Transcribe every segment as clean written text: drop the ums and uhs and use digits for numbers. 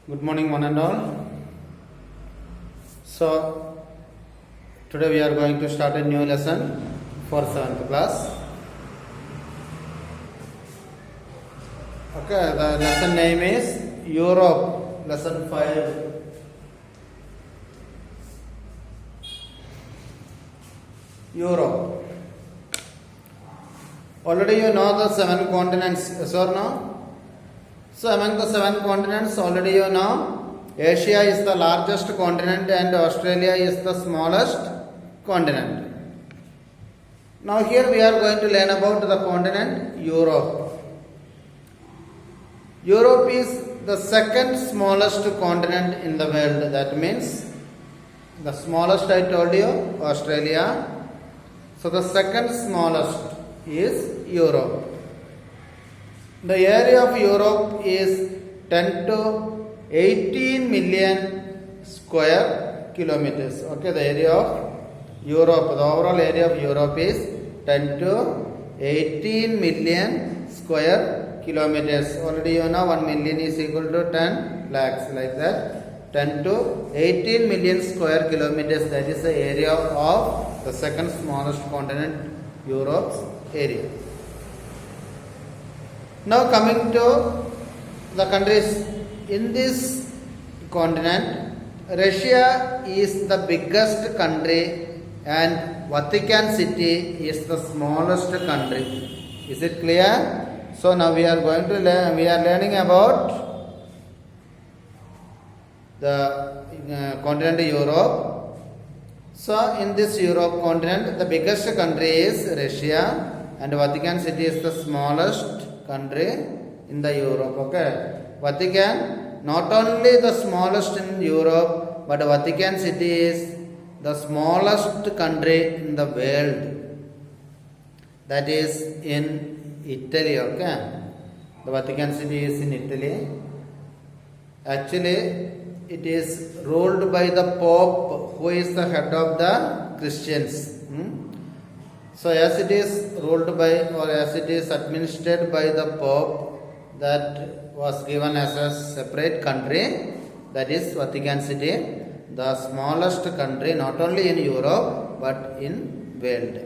Good morning, one and all. So, today we are going to start a new lesson for 7th class. Okay, the lesson name is Europe, lesson 5. Europe. Already you know the 7 continents, yes or no? So among the 7 continents, already you know, Asia is the largest continent and Australia is the smallest continent. Now here we are going to learn about the continent Europe. Europe is the second smallest continent in the world. That means the smallest I told you, Australia. So the second smallest is Europe. The area of Europe is 10 to 18 million square kilometers. Okay, the area of Europe, the overall area of Europe is 10 to 18 million square kilometers. Already you know 1 million is equal to 10 lakhs, like that. 10 to 18 million square kilometers, that is the area of the second smallest continent, Europe's area. Now coming to the countries in this continent, Russia is the biggest country and Vatican City is the smallest country. Is it clear? So now we are going to learn, we are learning about the continent Europe. So in this Europe continent, the biggest country is Russia and Vatican City is the smallest country in the Europe. Okay, Vatican not only the smallest in Europe, but Vatican City is the smallest country in the world. That is in Italy. Okay, the Vatican City is in Italy. Actually, it is ruled by the Pope, who is the head of the Christians. So as it is ruled by or as it is administered by the Pope, that was given as a separate country, that is Vatican City, the smallest country not only in Europe but in world.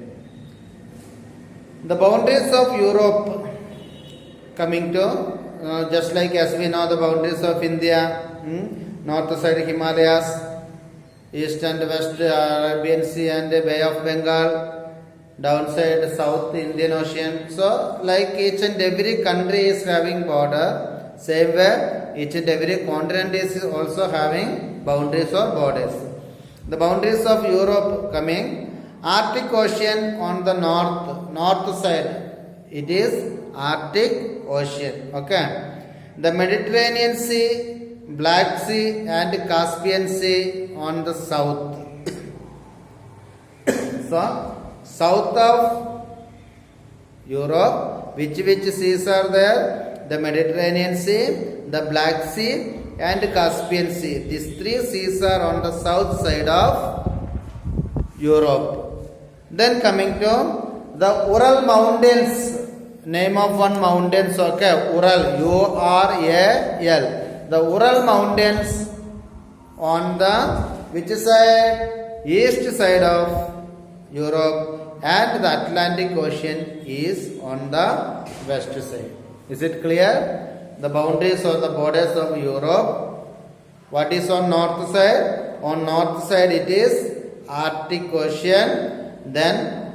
The boundaries of Europe, coming to just like as we know the boundaries of India, north side Himalayas, east and west Arabian Sea and Bay of Bengal, downside South Indian Ocean. So like each and every country is having border, same way each and every continent is also having boundaries or borders. The boundaries of Europe coming, Arctic Ocean on the north side, it is Arctic Ocean. Okay, the Mediterranean Sea, Black Sea and Caspian Sea on the south. So south of Europe, which seas are there? The Mediterranean Sea, the Black Sea and Caspian Sea. These three seas are on the south side of Europe. Then coming to the Ural Mountains, name of one mountains, okay, Ural, U-R-A-L. The Ural Mountains on the which side? East side of Europe. And the Atlantic Ocean is on the west side. Is it clear? The boundaries or the borders of Europe. What is on north side? On north side it is Arctic Ocean. Then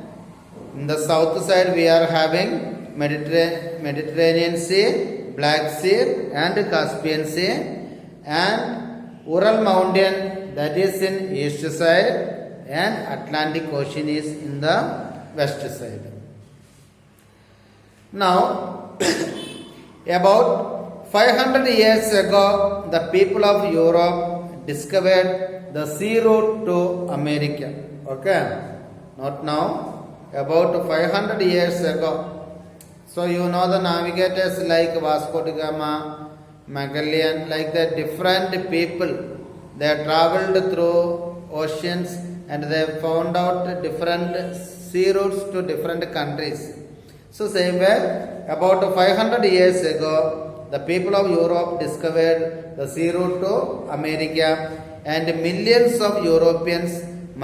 in the south side we are having Mediterranean Sea, Black Sea and Caspian Sea. And Ural Mountain, that is in east side, and Atlantic Ocean is in the west side. Now, about 500 years ago, the people of Europe discovered the sea route to America. Okay, not now, about 500 years ago. So you know the navigators like Vasco da Gama, Magellan, like that different people, they traveled through oceans and they found out different sea routes to different countries. So same way, about 500 years ago, the people of Europe discovered the sea route to America, and millions of Europeans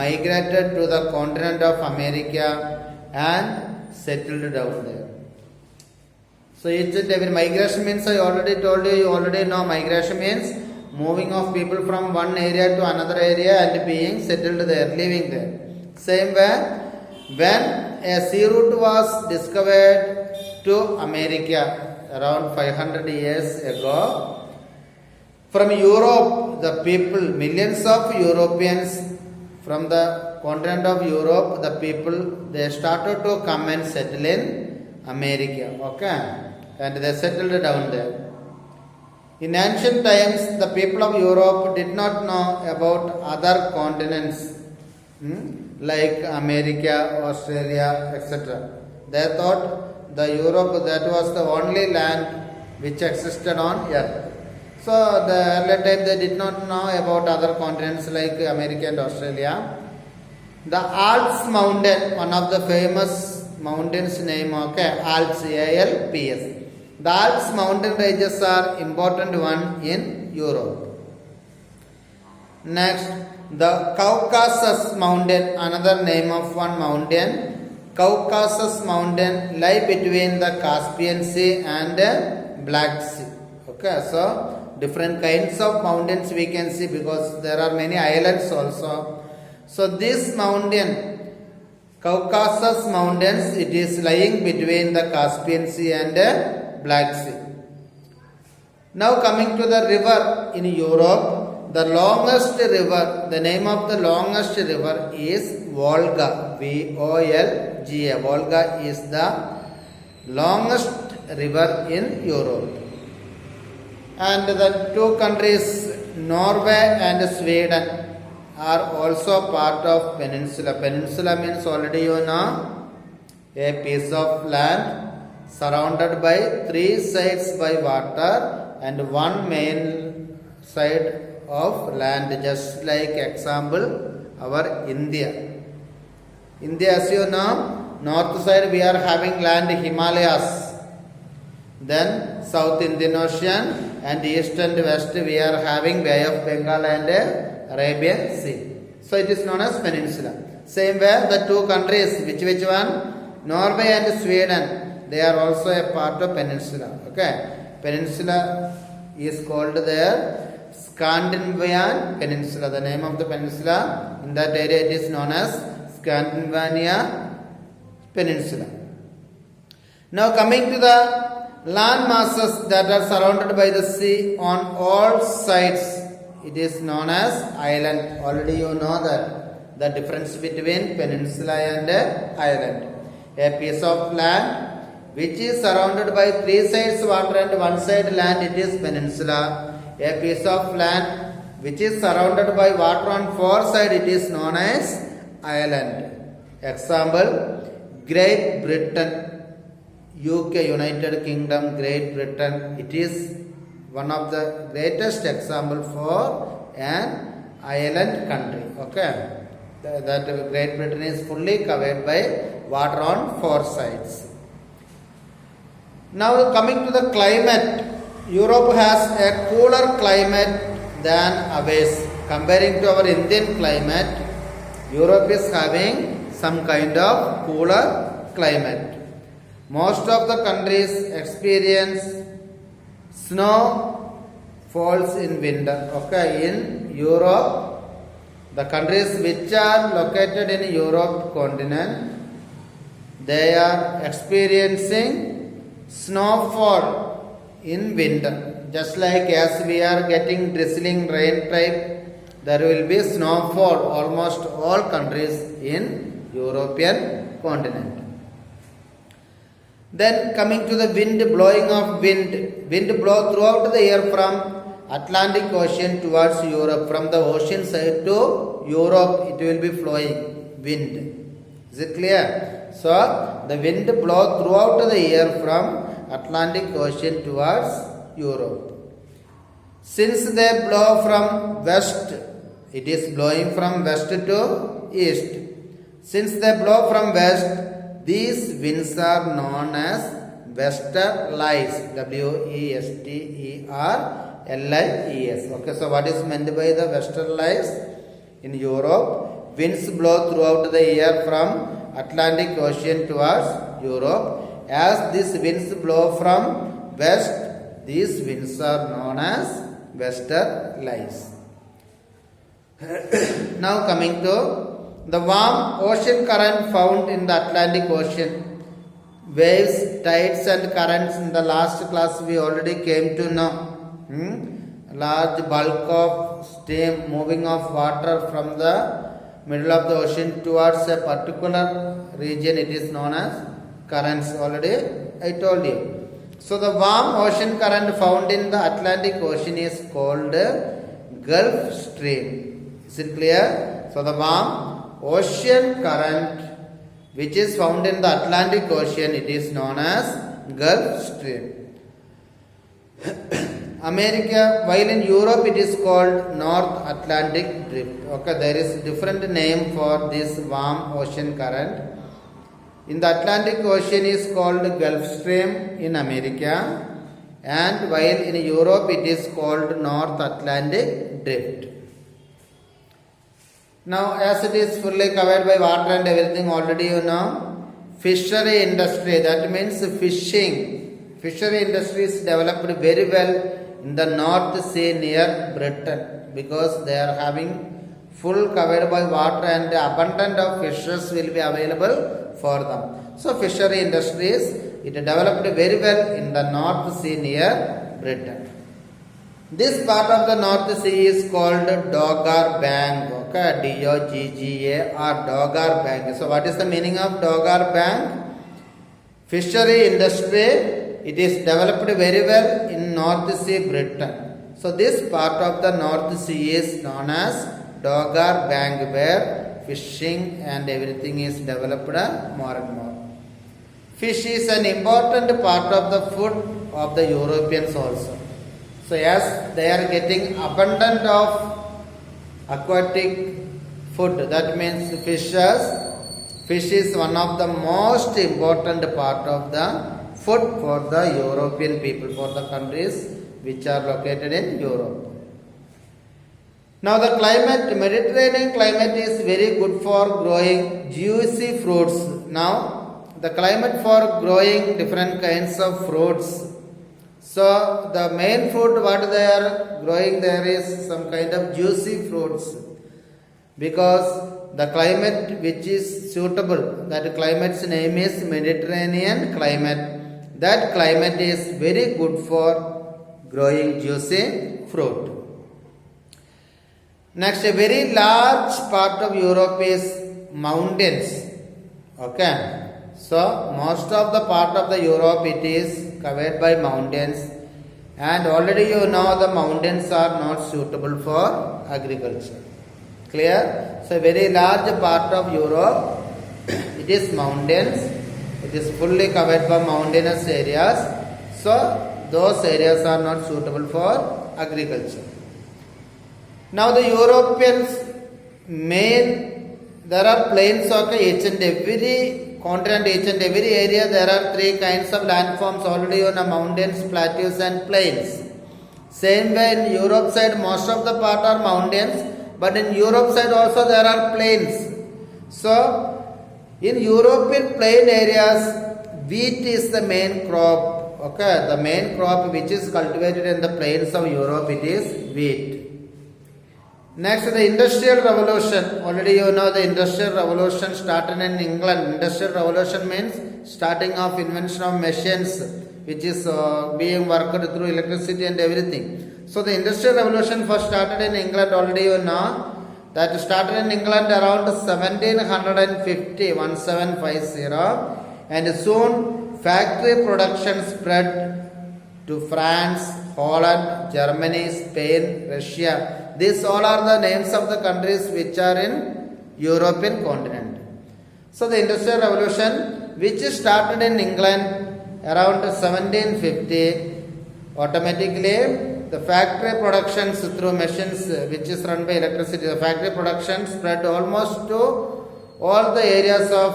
migrated to the continent of America and settled down there. So each and every migration means, I already told you, you already know migration means moving of people from one area to another area and being settled there, living there. Same way, when a sea route was discovered to America around 500 years ago, from Europe, the people, millions of Europeans from the continent of Europe, the people, they started to come and settle in America, okay? And they settled down there. In ancient times, the people of Europe did not know about other continents like America, Australia, etc. They thought the Europe, that was the only land which existed on earth. So the earlier time they did not know about other continents like America and Australia. The Alps mountain, one of the famous mountains name, okay, Alps, A-L-P-S. The Alps mountain ranges are important one in Europe. Next, the Caucasus mountain, another name of one mountain. Caucasus mountain lie between the Caspian Sea and Black Sea. Okay, so different kinds of mountains we can see because there are many islands also. So this mountain, Caucasus mountains, it is lying between the Caspian Sea and Black Sea. Now coming to the river in Europe, the longest river, the name of the longest river is Volga, V-O-L-G-A. Volga is the longest river in Europe. And the two countries, Norway and Sweden, are also part of peninsula. Peninsula means already you know, a piece of land surrounded by three sides by water and one main side of land, just like example our India. India, as you know, north side we are having land Himalayas, then South Indian Ocean, and east and west we are having Bay of Bengal and Arabian Sea. So it is known as peninsula. Same way the two countries, which one? Norway and Sweden, they are also a part of peninsula. Okay, peninsula is called there Scandinavian Peninsula. The name of the peninsula in that area it is known as Scandinavian Peninsula. Now coming to the land masses that are surrounded by the sea on all sides, it is known as island. Already you know that the difference between peninsula and island. A piece of land which is surrounded by three sides water and one side land, it is peninsula. A piece of land which is surrounded by water on four sides, it is known as island. Example, Great Britain, UK, United Kingdom, Great Britain, it is one of the greatest example for an island country. Okay, that Great Britain is fully covered by water on four sides. Now coming to the climate, Europe has a cooler climate than ours. Comparing to our Indian climate, Europe is having some kind of cooler climate. Most of the countries experience snow falls in winter. Okay, in Europe, the countries which are located in Europe continent, they are experiencing snowfall in winter. Just like as we are getting drizzling rain type, there will be snowfall almost all countries in European continent. Then coming to the wind, blowing of wind. Wind blow throughout the year from Atlantic Ocean towards Europe. From the ocean side to Europe, it will be flowing wind. Is it clear? So the wind blow throughout the year from Atlantic Ocean towards Europe. Since they blow from west, it is blowing from west to east. Since they blow from west, these winds are known as westerlies, westerlies. Okay, so what is meant by the westerlies? In Europe, winds blow throughout the year from Atlantic Ocean towards Europe. As these winds blow from west, these winds are known as westerlies. Now coming to the warm ocean current found in the Atlantic Ocean. Waves, tides and currents in the last class we already came to know. Large bulk of steam moving of water from the middle of the ocean towards a particular region, it is known as currents. Already I told you. So the warm ocean current found in the Atlantic Ocean is called Gulf Stream. Is it clear? So the warm ocean current which is found in the Atlantic Ocean, it is known as Gulf Stream. America, while in Europe it is called North Atlantic Drift. Okay, there is different name for this warm ocean current. In the Atlantic Ocean is called Gulf Stream in America, and while in Europe it is called North Atlantic Drift. Now, as it is fully covered by water and everything, already you know, fishery industry, that means fishing. Fishery industry is developed very well in the North Sea near Britain, because they are having full covered by water and abundant of fishes will be available for them. So, fishery industries, it developed very well in the North Sea near Britain. This part of the North Sea is called Dogger Bank. Okay, D-O-G-G-A-R, Dogger Bank. So, what is the meaning of Dogger Bank? Fishery industry, it is developed very well in North Sea, Britain. So, this part of the North Sea is known as Dogger Bank, where fishing and everything is developed more and more. Fish is an important part of the food of the Europeans also. So, as they are getting abundant of aquatic food, that means fishes. Fish is one of the most important part of the food for the European people, for the countries which are located in Europe. Now the climate, Mediterranean climate is very good for growing juicy fruits. Now the climate for growing different kinds of fruits. So the main fruit what they are growing there is some kind of juicy fruits, because the climate which is suitable, that climate's name is Mediterranean climate. That climate is very good for growing juicy fruit. Next, a very large part of Europe is mountains. Okay. So, most of the part of the Europe it is covered by mountains, and already you know the mountains are not suitable for agriculture. Clear? So, a very large part of Europe it is mountains. It is fully covered by mountainous areas. So, those areas are not suitable for agriculture. Now the Europeans there are plains, okay, each and every continent, each and every area there are three kinds of landforms already on mountains, plateaus and plains. Same way in Europe side most of the part are mountains, but in Europe side also there are plains. So in European plain areas, wheat is the main crop. Okay, the main crop which is cultivated in the plains of Europe, it is wheat. Next, the Industrial Revolution. Already you know the Industrial Revolution started in England. Industrial Revolution means starting of invention of machines, which is being worked through electricity and everything. So the Industrial Revolution first started in England. Already you know that started in England around 1750, and soon factory production spread to France, Holland, Germany, Spain, Russia. These all are the names of the countries which are in European continent. So the Industrial Revolution, which started in England around 1750, automatically the factory productions through machines which is run by electricity, the factory production spread almost to all the areas of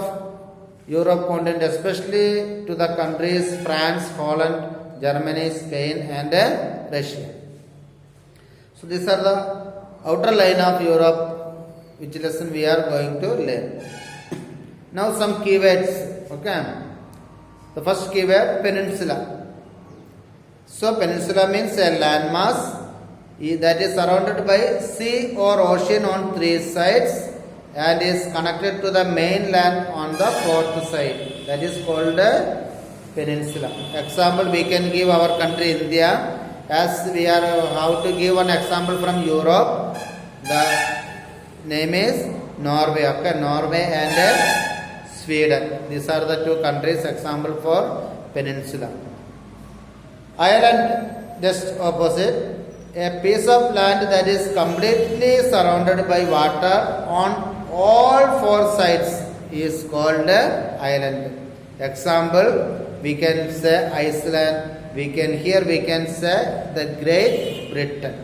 Europe continent, especially to the countries France, Holland, Germany, Spain, and Russia. So these are the outer line of Europe, which lesson we are going to learn. Now some keywords. Okay. The first keyword, peninsula. So peninsula means a landmass that is surrounded by sea or ocean on three sides and is connected to the mainland on the fourth side. That is called a peninsula. Example, we can give our country India. As we are how to give one example from Europe. The name is Norway. Okay, Norway and Sweden. These are the two countries example for peninsula. Island, just opposite. A piece of land that is completely surrounded by water on all four sides is called island. Example, we can say Iceland. We can say the Great Britain.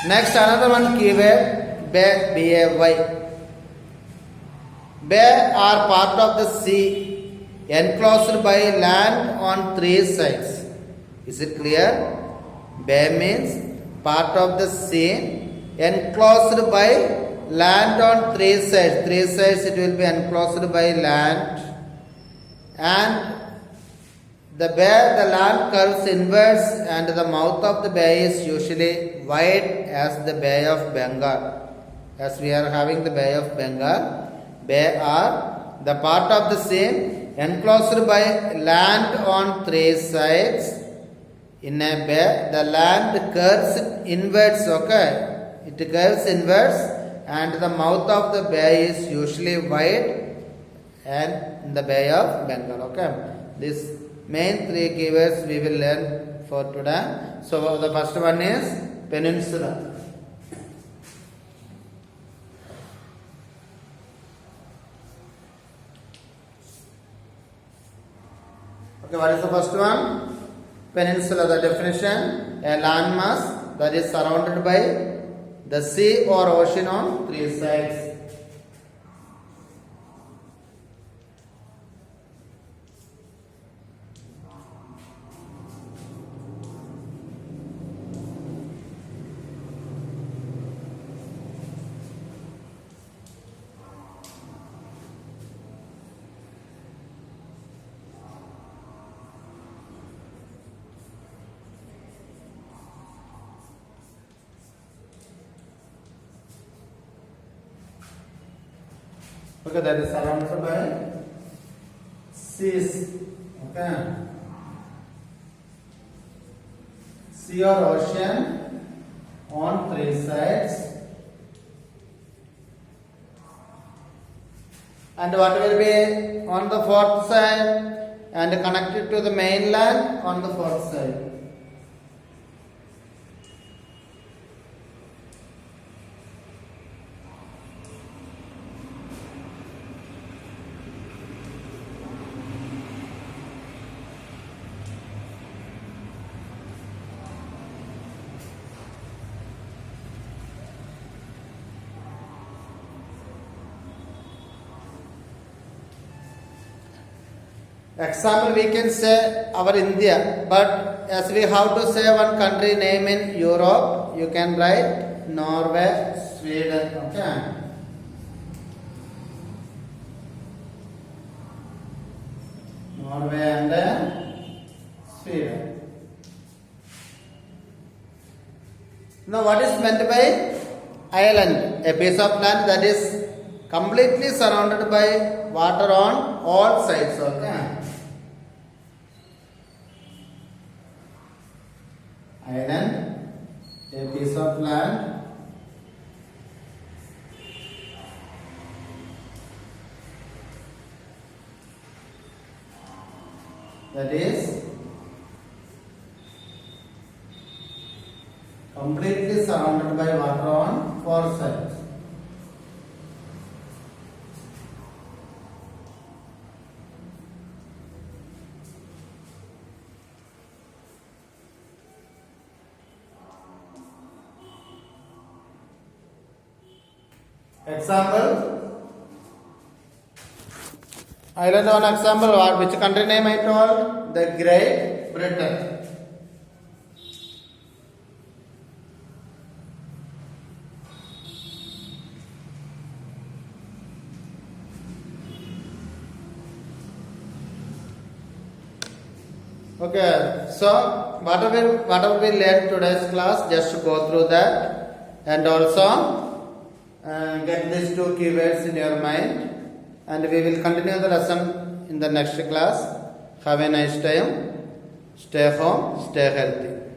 Next, another one keyword, bay, B-A-Y. Bay are part of the sea enclosed by land on three sides. Is it clear? Bay means part of the sea enclosed by land on three sides. Three sides it will be enclosed by land. And the land curves inwards and the mouth of the bay is usually wide as the Bay of Bengal. As we are having the Bay of Bengal, bay are the part of the sea enclosed by land on three sides. In a bay, the land curves inwards, okay? It curves inwards and the mouth of the bay is usually wide and in the Bay of Bengal, okay? This main three keywords we will learn for today. So the first one is peninsula. Okay, what is the first one? Peninsula. The definition: a landmass that is surrounded by the sea or ocean on three sides. Okay, that is surrounded by seas. Okay. Sea or ocean on three sides. And what will be on the fourth side and connected to the mainland on the fourth side. Example, we can say our India, but as we have to say one country name in Europe, you can write Norway, Sweden. Okay. Norway and Sweden. Now, what is meant by island? A piece of land that is completely surrounded by water on all sides. Okay. Island, a piece of land that is completely surrounded by water on four sides. Example, I learned one example. What which country name I told? The Great Britain. Okay, so whatever we learned today's class, just go through that and also get these two keywords in your mind, and we will continue the lesson in the next class. Have a nice time. Stay home, stay healthy.